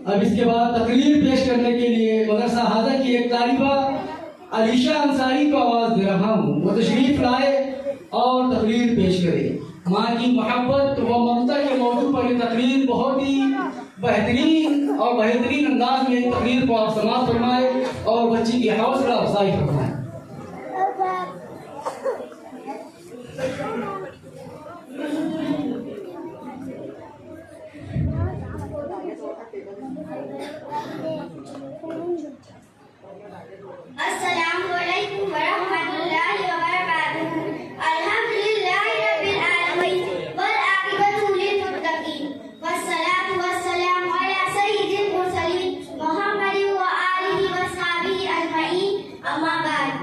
अब इसके बाद तकरीर पेश करने के लिए मदरसा हाजा की एक तालिबा अलीशा अंसारी को आवाज दे रहा हूँ, वो तशरीफ लाए और तकरीर पेश करे। माँ की मोहब्बत व ममता के मौजू पर ये तकरीर बहुत ही बेहतरीन अंदाज में तकरीर को आप समाप्त फरमाए और बच्ची की हौसला अफजाई फरमाए। अस्सलामु अलैकुम वरहमतुल्लाहि वबरकातुहू। अल्हम्दुलिल्लाहि रब्बिल आलमीन वल आक़िबतु लिल मुत्तक़ीन वस्सलातु वस्सलामु अला सय्यिदिल मुरसलीन मुहम्मदिन व आलिहि व सहाबिहि अजमईन। अम्मा बाद।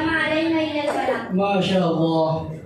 वमा अलैना इल्लल बलाग। माशाअल्लाह।